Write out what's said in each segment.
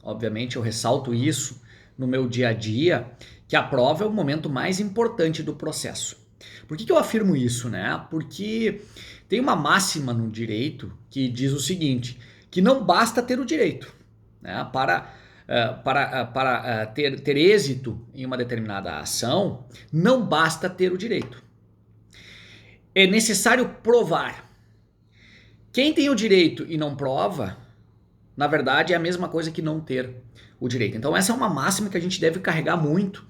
Obviamente eu ressalto isso no meu dia a dia, que a prova é o momento mais importante do processo. Por que eu afirmo isso, né? Porque tem uma máxima no direito que diz o seguinte, que não basta ter o direito, né? Para ter êxito em uma determinada ação, não basta ter o direito. É necessário provar. Quem tem o direito e não prova, na verdade, é a mesma coisa que não ter o direito. Então, essa é uma máxima que a gente deve carregar muito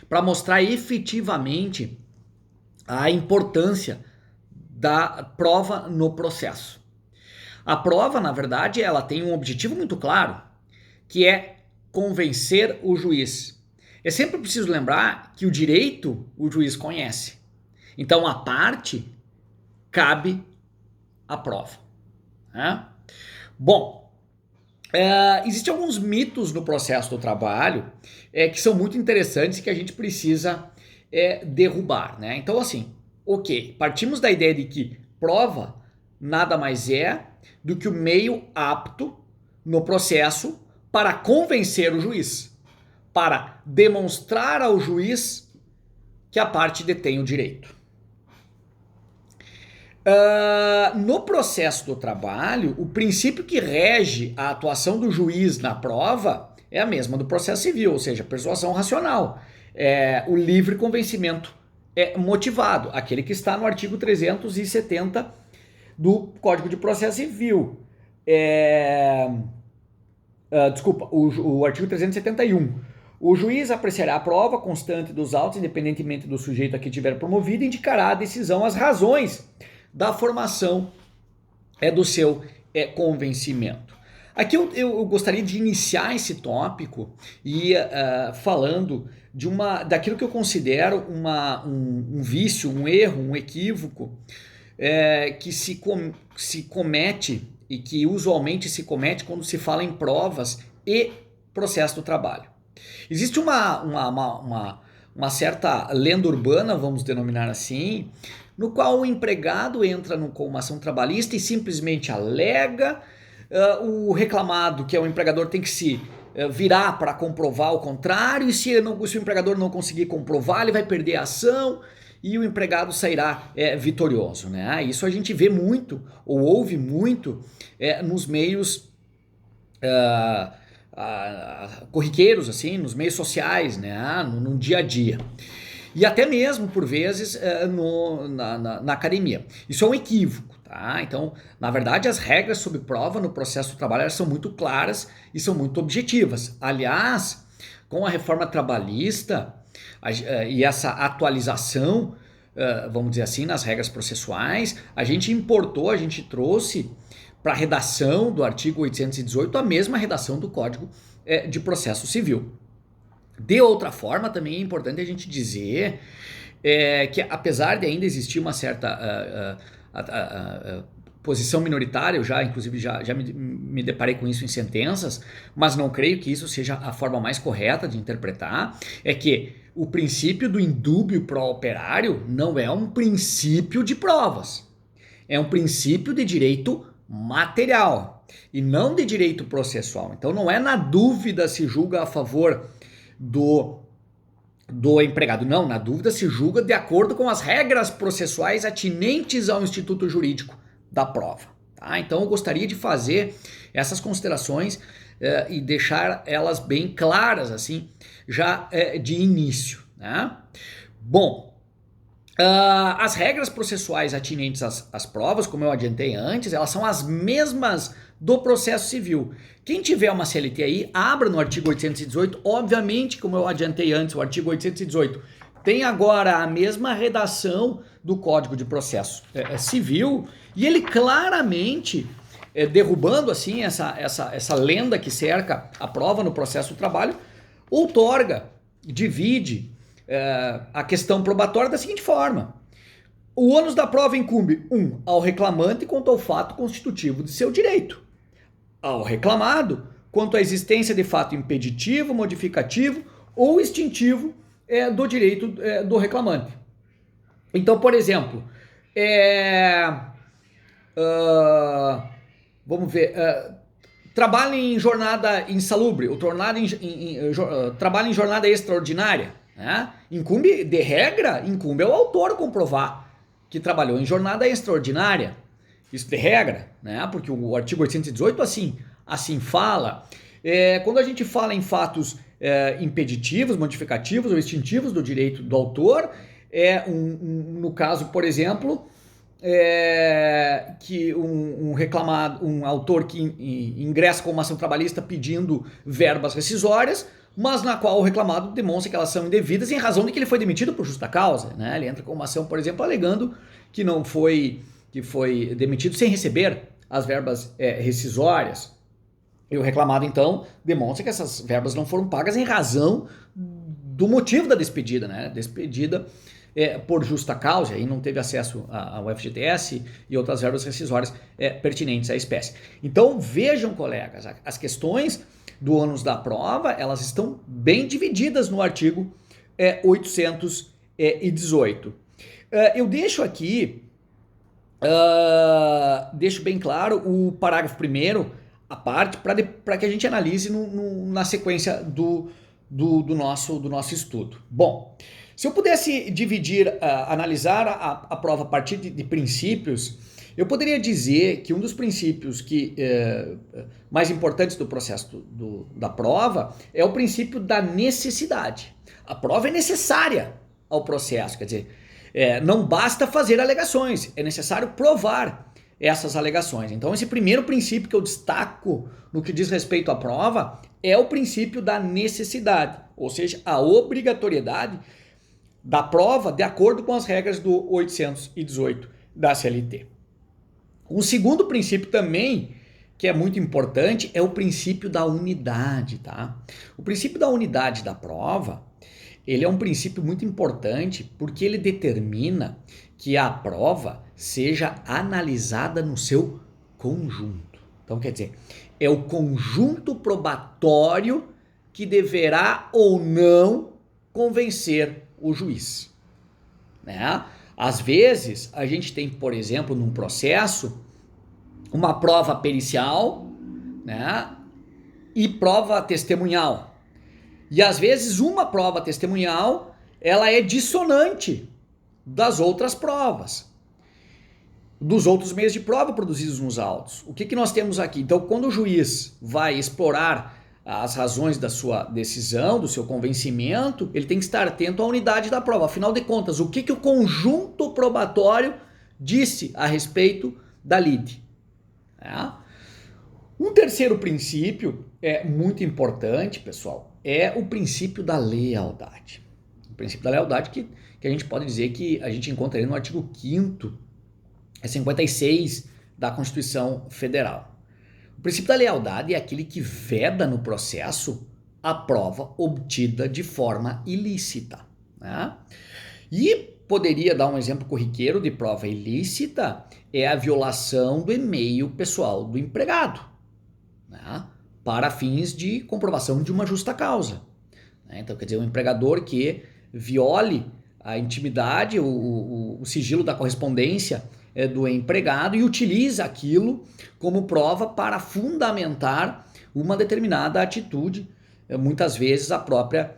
para mostrar efetivamente a importância da prova no processo. A prova, na verdade, ela tem um objetivo muito claro, que é convencer o juiz. É sempre preciso lembrar que o direito o juiz conhece. Então, a parte cabe a prova, né? Bom, existem alguns mitos no processo do trabalho que são muito interessantes e que a gente precisa derrubar, né? Então, assim, ok, partimos da ideia de que prova nada mais é do que o meio apto no processo para convencer o juiz, para demonstrar ao juiz que a parte detém o direito. No processo do trabalho, o princípio que rege a atuação do juiz na prova é a mesma do processo civil, ou seja, persuasão racional, o livre convencimento motivado, aquele que está no artigo 370 do Código de Processo Civil. O artigo 371. O juiz apreciará a prova constante dos autos, independentemente do sujeito a que tiver promovido, e indicará a decisão as razões da formação do seu convencimento. Aqui eu gostaria de iniciar esse tópico e falando daquilo que eu considero um vício, um erro, um equívoco que se comete e que usualmente se comete quando se fala em provas e processo do trabalho. Existe uma certa lenda urbana, vamos denominar assim, no qual o empregado entra com uma ação trabalhista e simplesmente alega, o reclamado, que é o empregador, tem que se virar para comprovar o contrário, e se o empregador não conseguir comprovar, ele vai perder a ação e o empregado sairá vitorioso, né? Isso a gente vê muito, ou ouve muito, nos meios corriqueiros, assim, nos meios sociais, né? No dia a dia. E até mesmo, por vezes, na academia. Isso é um equívoco, tá? Então, na verdade, as regras sobre prova no processo do trabalho elas são muito claras e são muito objetivas. Aliás, com a reforma trabalhista e essa atualização, vamos dizer assim, nas regras processuais, a gente trouxe para a redação do artigo 818 a mesma redação do Código de Processo Civil. De outra forma, também é importante a gente dizer que apesar de ainda existir uma certa posição minoritária, eu inclusive já me deparei com isso em sentenças, mas não creio que isso seja a forma mais correta de interpretar, é que o princípio do indúbio pro operário não é um princípio de provas, é um princípio de direito material e não de direito processual. Então não é na dúvida se julga a favor do empregado. Não, na dúvida se julga de acordo com as regras processuais atinentes ao instituto jurídico da prova. Tá? Então eu gostaria de fazer essas considerações e deixar elas bem claras, assim, já de início. Né? Bom, as regras processuais atinentes às provas, como eu adiantei antes, elas são as mesmas do processo civil. Quem tiver uma CLT aí, abra no artigo 818. Obviamente, como eu adiantei antes, o artigo 818 tem agora a mesma redação do Código de Processo Civil e ele claramente, derrubando assim essa lenda que cerca a prova no processo do trabalho, divide a questão probatória da seguinte forma: o ônus da prova incumbe, ao reclamante quanto ao fato constitutivo de seu direito, ao reclamado quanto à existência de fato impeditivo, modificativo ou extintivo do direito do reclamante. Então, por exemplo, vamos ver, trabalha em jornada insalubre, ou trabalha em jornada extraordinária. Né? Incumbe, de regra, incumbe ao autor comprovar que trabalhou em jornada extraordinária. Isso de regra, né? Porque o artigo 818 assim fala. Quando a gente fala em fatos impeditivos, modificativos ou extintivos do direito do autor, no caso, por exemplo, que um autor que ingressa com uma ação trabalhista pedindo verbas rescisórias, mas na qual o reclamado demonstra que elas são indevidas em razão de que ele foi demitido por justa causa. Né? Ele entra com uma ação, por exemplo, alegando que foi demitido sem receber as verbas rescisórias. E o reclamado, então, demonstra que essas verbas não foram pagas em razão do motivo da despedida, né? Despedida por justa causa, e não teve acesso ao FGTS e outras verbas rescisórias pertinentes à espécie. Então, vejam, colegas, as questões do ônus da prova, elas estão bem divididas no artigo 818. Eu deixo aqui, deixo bem claro o parágrafo 1º, a parte, para que a gente analise na sequência do nosso estudo. Bom, se eu pudesse analisar a prova a partir de princípios, eu poderia dizer que um dos princípios mais importantes do processo da prova é o princípio da necessidade. A prova é necessária ao processo, quer dizer, não basta fazer alegações, é necessário provar essas alegações. Então, esse primeiro princípio que eu destaco no que diz respeito à prova é o princípio da necessidade, ou seja, a obrigatoriedade da prova de acordo com as regras do 818 da CLT. Um segundo princípio também, que é muito importante, é o princípio da unidade, tá? O princípio da unidade da prova, ele é um princípio muito importante porque ele determina que a prova seja analisada no seu conjunto. Então, quer dizer, é o conjunto probatório que deverá ou não convencer o juiz. Né? Às vezes, a gente tem, por exemplo, num processo, uma prova pericial, né? E prova testemunhal. E às vezes uma prova testemunhal, ela é dissonante das outras provas, dos outros meios de prova produzidos nos autos. O que nós temos aqui? Então, quando o juiz vai explorar as razões da sua decisão, do seu convencimento, ele tem que estar atento à unidade da prova. Afinal de contas, o que o conjunto probatório disse a respeito da lide? Um terceiro princípio muito importante, pessoal, é o princípio da lealdade. O princípio da lealdade que a gente pode dizer que a gente encontra aí no artigo 5º, 56 da Constituição Federal. O princípio da lealdade é aquele que veda no processo a prova obtida de forma ilícita. Né? E poderia dar um exemplo corriqueiro de prova ilícita, é a violação do e-mail pessoal do empregado, né? Para fins de comprovação de uma justa causa. Né? Então, quer dizer, um empregador que viole a intimidade, o sigilo da correspondência do empregado e utiliza aquilo como prova para fundamentar uma determinada atitude, muitas vezes a própria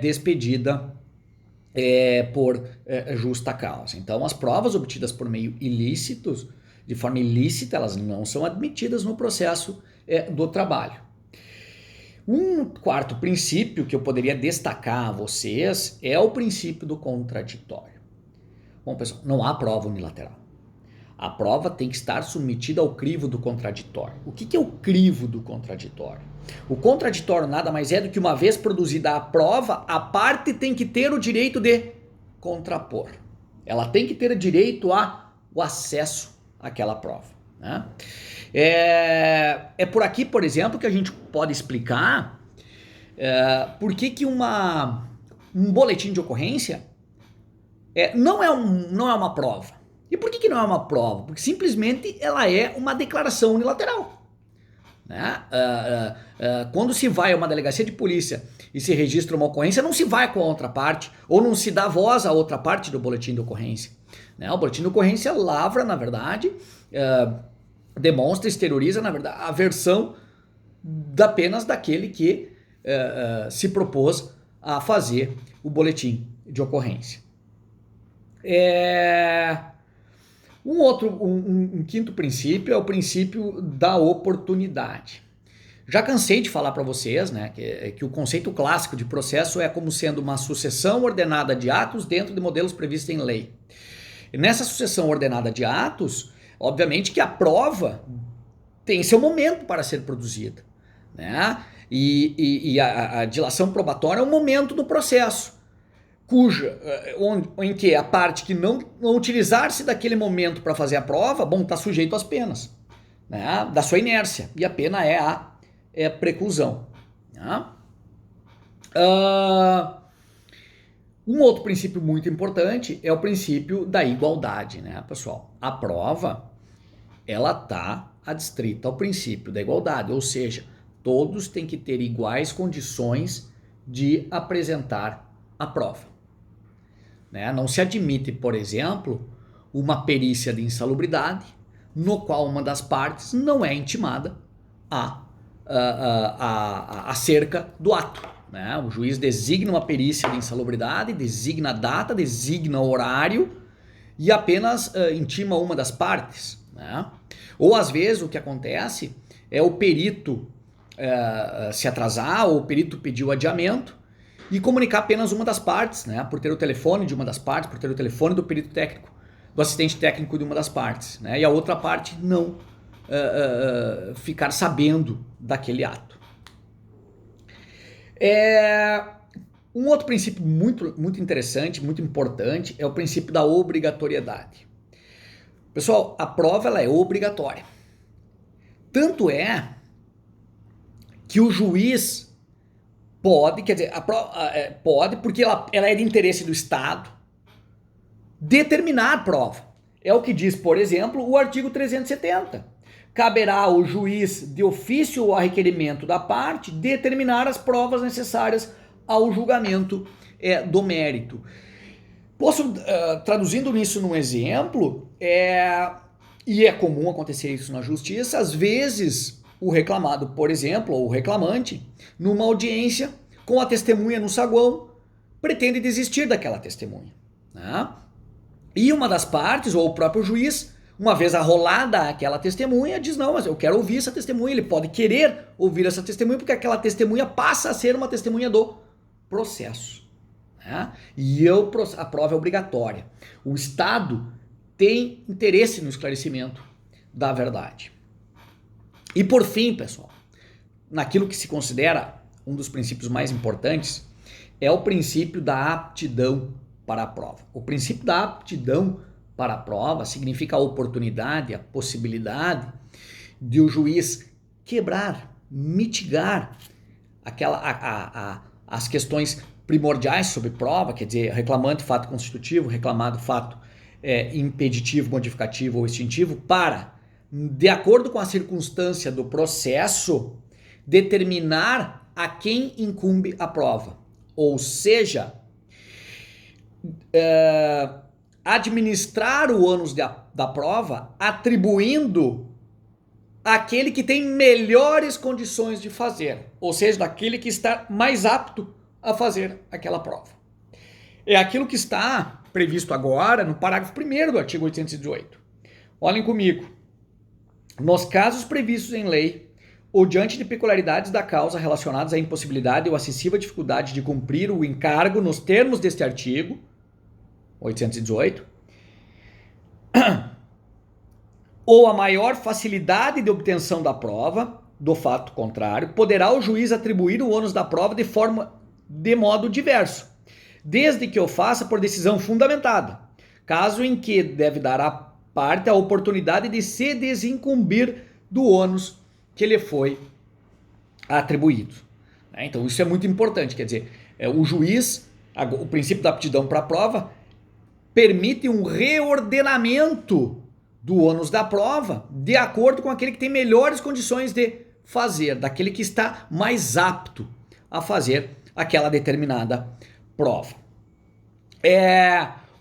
despedida por justa causa. Então, as provas obtidas por meio ilícitos, de forma ilícita, elas não são admitidas no processo do trabalho. Um quarto princípio que eu poderia destacar a vocês é o princípio do contraditório. Bom, pessoal, não há prova unilateral. A prova tem que estar submetida ao crivo do contraditório. O que é o crivo do contraditório? O contraditório nada mais é do que, uma vez produzida a prova, a parte tem que ter o direito de contrapor. Ela tem que ter direito ao acesso àquela prova. Né? É por aqui, por exemplo, que a gente pode explicar por que um boletim de ocorrência não é uma prova. E por que não é uma prova? Porque simplesmente ela é uma declaração unilateral. Né? Quando se vai a uma delegacia de polícia e se registra uma ocorrência, não se vai com a outra parte, ou não se dá voz à outra parte do boletim de ocorrência. Né? O boletim de ocorrência lavra, na verdade, demonstra, exterioriza, na verdade, a versão apenas daquele que se propôs a fazer o boletim de ocorrência. Um quinto princípio é o princípio da oportunidade. Já cansei de falar para vocês, né, que o conceito clássico de processo é como sendo uma sucessão ordenada de atos dentro de modelos previstos em lei. E nessa sucessão ordenada de atos, obviamente que a prova tem seu momento para ser produzida, né? E a dilação probatória é um momento do processo, em que a parte que não utilizar-se daquele momento para fazer a prova, está sujeito às penas, né, da sua inércia, e a pena é a preclusão. Né? Um outro princípio muito importante é o princípio da igualdade, né, pessoal? A prova, ela está adstrita ao princípio da igualdade, ou seja, todos têm que ter iguais condições de apresentar a prova. Né? Não se admite, por exemplo, uma perícia de insalubridade no qual uma das partes não é intimada acerca do ato. Né? O juiz designa uma perícia de insalubridade, designa a data, designa o horário e apenas intima uma das partes. Né? Ou às vezes o que acontece é o perito se atrasar, ou o perito pedir o adiamento e comunicar apenas uma das partes, né? Por ter o telefone de uma das partes, por ter o telefone do perito técnico, do assistente técnico de uma das partes, né? E a outra parte não ficar sabendo daquele ato. Um outro princípio muito, muito interessante, muito importante, é o princípio da obrigatoriedade. Pessoal, a prova ela é obrigatória. Tanto é que o juiz pode, quer dizer, pode, porque ela é de interesse do Estado, determinar a prova. É o que diz, por exemplo, o artigo 370. Caberá ao juiz, de ofício ou a requerimento da parte, determinar as provas necessárias ao julgamento do mérito. Posso, traduzindo isso num exemplo, e é comum acontecer isso na justiça, às vezes o reclamado, por exemplo, ou o reclamante, numa audiência com a testemunha no saguão, pretende desistir daquela testemunha. Né? E uma das partes, ou o próprio juiz, uma vez arrolada aquela testemunha, diz, não, mas eu quero ouvir essa testemunha. Ele pode querer ouvir essa testemunha, porque aquela testemunha passa a ser uma testemunha do processo. Né? E a prova é obrigatória. O Estado tem interesse no esclarecimento da verdade. E por fim, pessoal, naquilo que se considera um dos princípios mais importantes, é o princípio da aptidão para a prova. O princípio da aptidão para a prova significa a oportunidade, a possibilidade de o juiz quebrar, mitigar as questões primordiais sobre prova, quer dizer, reclamante, fato constitutivo, reclamado, fato impeditivo, modificativo ou extintivo, para, de acordo com a circunstância do processo, determinar a quem incumbe a prova. Ou seja, administrar o ônus da prova, atribuindo àquele que tem melhores condições de fazer, ou seja, daquele que está mais apto a fazer aquela prova. É aquilo que está previsto agora no parágrafo 1º do artigo 818. Olhem comigo. Nos casos previstos em lei, ou diante de peculiaridades da causa relacionadas à impossibilidade ou excessiva dificuldade de cumprir o encargo nos termos deste artigo 818, ou a maior facilidade de obtenção da prova, do fato contrário, poderá o juiz atribuir o ônus da prova de modo diverso, desde que o faça por decisão fundamentada, caso em que deve dar à parte a oportunidade de se desincumbir do ônus que lhe foi atribuído. Então isso é muito importante, quer dizer, o juiz, o princípio da aptidão para a prova, permite um reordenamento do ônus da prova de acordo com aquele que tem melhores condições de fazer, daquele que está mais apto a fazer aquela determinada prova.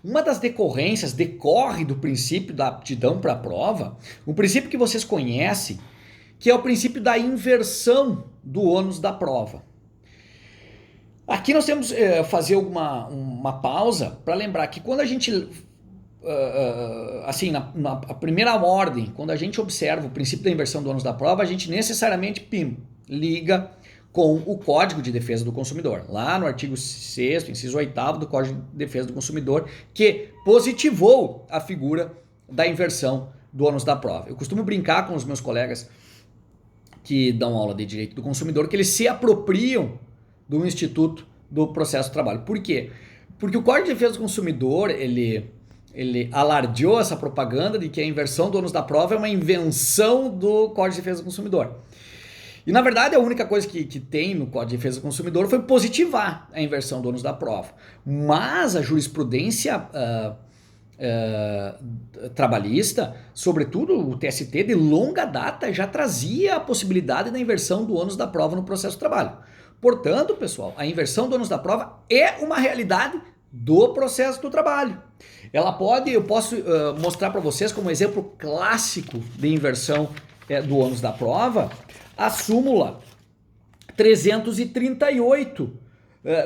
Uma das decorrências decorre do princípio da aptidão para a prova, um princípio que vocês conhecem, que é o princípio da inversão do ônus da prova. Aqui nós temos que fazer uma pausa para lembrar que quando a gente, assim, na primeira ordem, quando a gente observa o princípio da inversão do ônus da prova, a gente necessariamente liga com o Código de Defesa do Consumidor, lá no artigo 6º, inciso 8º do Código de Defesa do Consumidor, que positivou a figura da inversão do ônus da prova. Eu costumo brincar com os meus colegas que dão aula de direito do consumidor que eles se apropriam do Instituto do Processo do Trabalho. Por quê? Porque o Código de Defesa do Consumidor, ele alardeou essa propaganda de que a inversão do ônus da prova é uma invenção do Código de Defesa do Consumidor. E, na verdade, a única coisa que tem no Código de Defesa do Consumidor foi positivar a inversão do ônus da prova. Mas a jurisprudência trabalhista, sobretudo o TST, de longa data, já trazia a possibilidade da inversão do ônus da prova no processo de trabalho. Portanto, pessoal, a inversão do ônus da prova é uma realidade do processo do trabalho. Eu posso mostrar para vocês como exemplo clássico de inversão do ônus da prova, a súmula 338,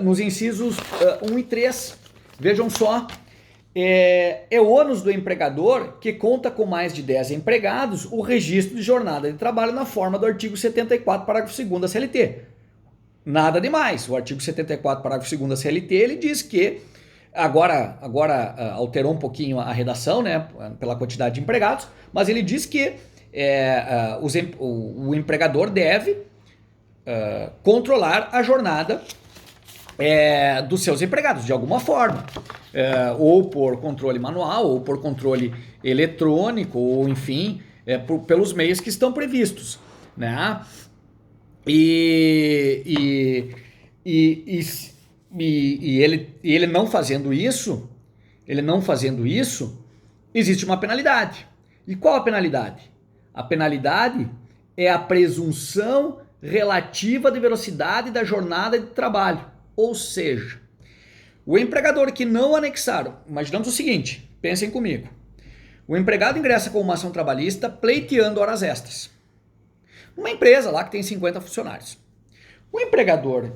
nos incisos 1 e 3. Vejam só, é o ônus do empregador que conta com mais de 10 empregados o registro de jornada de trabalho na forma do artigo 74, parágrafo 2º da CLT. Nada demais. O artigo 74, parágrafo 2º da CLT, ele diz que, agora alterou um pouquinho a redação, né, pela quantidade de empregados, mas ele diz que o empregador deve controlar a jornada dos seus empregados, de alguma forma, ou por controle manual, ou por controle eletrônico, ou enfim, pelos meios que estão previstos, né? E ele não fazendo isso, existe uma penalidade. E qual a penalidade? A penalidade é a presunção relativa de velocidade da jornada de trabalho. Ou seja, o empregador que não anexar, imaginamos o seguinte, pensem comigo, o empregado ingressa com uma ação trabalhista pleiteando horas extras. Uma empresa lá que tem 50 funcionários. O empregador,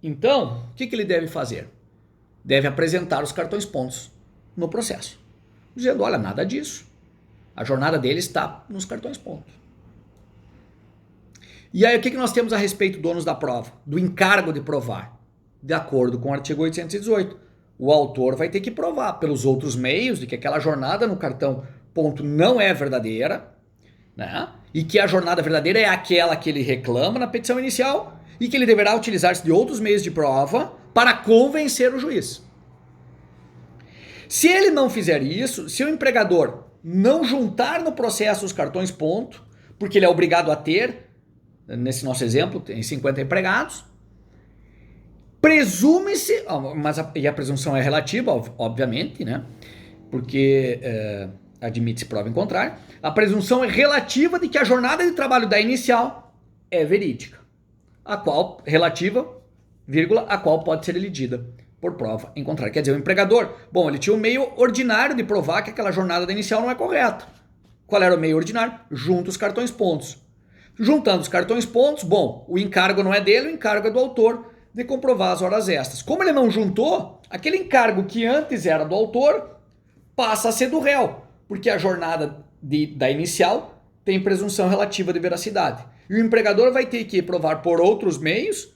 então, o que ele deve fazer? Deve apresentar os cartões pontos no processo, dizendo, olha, nada disso. A jornada dele está nos cartões pontos. E aí o que nós temos a respeito do ônus da prova? Do encargo de provar. De acordo com o artigo 818, o autor vai ter que provar pelos outros meios de que aquela jornada no cartão ponto não é verdadeira, né? E que a jornada verdadeira é aquela que ele reclama na petição inicial e que ele deverá utilizar-se de outros meios de prova para convencer o juiz. Se ele não fizer isso, se o empregador não juntar no processo os cartões ponto, porque ele é obrigado a ter, nesse nosso exemplo, tem 50 empregados, presume-se, e a presunção é relativa, obviamente, né? Porque admite-se prova em contrário, a presunção é relativa de que a jornada de trabalho da inicial é verídica, a qual pode ser elegida por prova em contrário. Quer dizer, o empregador, ele tinha um meio ordinário de provar que aquela jornada da inicial não é correta. Qual era o meio ordinário? Junta os cartões pontos. Juntando os cartões pontos, o encargo não é dele, o encargo é do autor de comprovar as horas extras. Como ele não juntou, aquele encargo que antes era do autor passa a ser do réu, porque a jornada da inicial tem presunção relativa de veracidade. E o empregador vai ter que provar por outros meios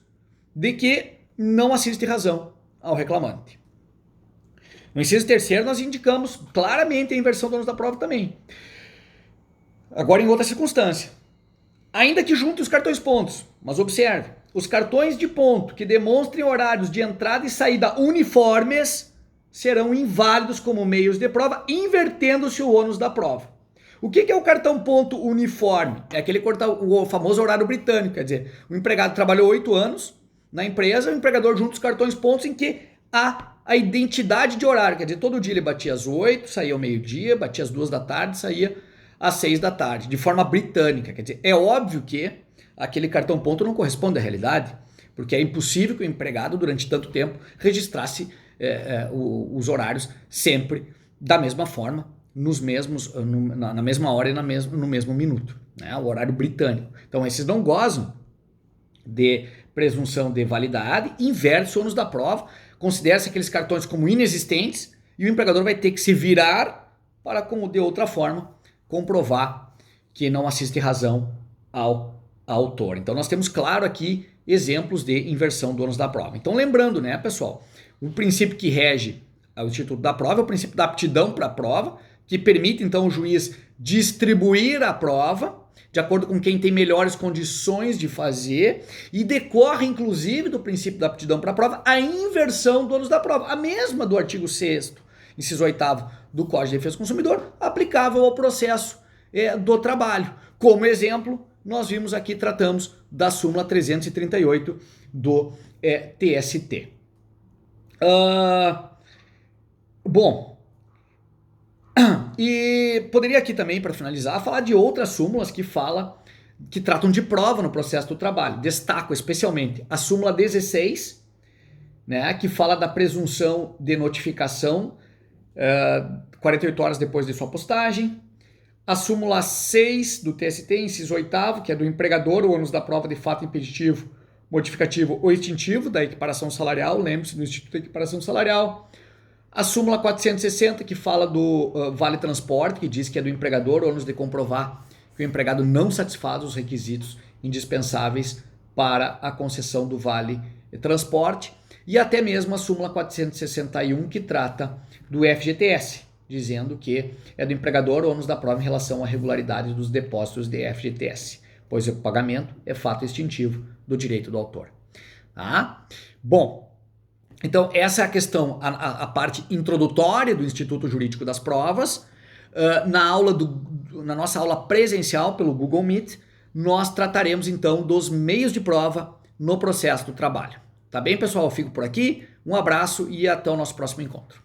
de que não assiste razão ao reclamante. No inciso 3º, nós indicamos claramente a inversão do ônus da prova também. Agora, em outra circunstância, ainda que junte os cartões pontos, mas observe, os cartões de ponto que demonstrem horários de entrada e saída uniformes serão inválidos como meios de prova, invertendo-se o ônus da prova. O que é o cartão ponto uniforme? É o famoso horário britânico, quer dizer, o empregado trabalhou 8 anos na empresa, o empregador junta os cartões pontos em que há a identidade de horário, quer dizer, todo dia ele batia às 8, saía ao meio-dia, batia às 2 da tarde, saía às 6 da tarde, de forma britânica, quer dizer, é óbvio que aquele cartão ponto não corresponde à realidade, porque é impossível que o empregado durante tanto tempo registrasse os horários sempre da mesma forma, na mesma hora e no mesmo minuto. né? O horário britânico. Então esses não gozam de presunção de validade, inverte o ônus da prova, considera-se aqueles cartões como inexistentes e o empregador vai ter que se virar para, como de outra forma, comprovar que não assiste razão ao autor. Então nós temos, claro, aqui exemplos de inversão do ônus da prova. Então lembrando, né, pessoal, o princípio que rege o Instituto da Prova é o princípio da aptidão para a prova, que permite então o juiz distribuir a prova de acordo com quem tem melhores condições de fazer, e decorre inclusive do princípio da aptidão para a prova a inversão do ônus da prova, a mesma do artigo 6º, inciso 8º do Código de Defesa do Consumidor, aplicável ao processo do trabalho. Como exemplo, nós vimos aqui, tratamos da súmula 338 do TST. Bom, e poderia aqui também, para finalizar, falar de outras súmulas que tratam de prova no processo do trabalho. Destaco especialmente a súmula 16, né, que fala da presunção de notificação 48 horas depois de sua postagem. A súmula 6 do TST, inciso 8º, que é do empregador, o ônus da prova de fato impeditivo, modificativo ou extintivo da equiparação salarial, lembre-se do Instituto da Equiparação Salarial. A súmula 460, que fala do vale transporte, que diz que é do empregador, ônus de comprovar que o empregado não satisfaz os requisitos indispensáveis para a concessão do vale transporte. E até mesmo a súmula 461, que trata do FGTS, dizendo que é do empregador ônus da prova em relação à regularidade dos depósitos de FGTS, pois o pagamento é fato extintivo do direito do autor. Tá? Bom, então essa é a questão, a parte introdutória do Instituto Jurídico das Provas. Na nossa aula presencial pelo Google Meet, nós trataremos então dos meios de prova no processo do trabalho. Tá bem, pessoal? Eu fico por aqui, um abraço e até o nosso próximo encontro.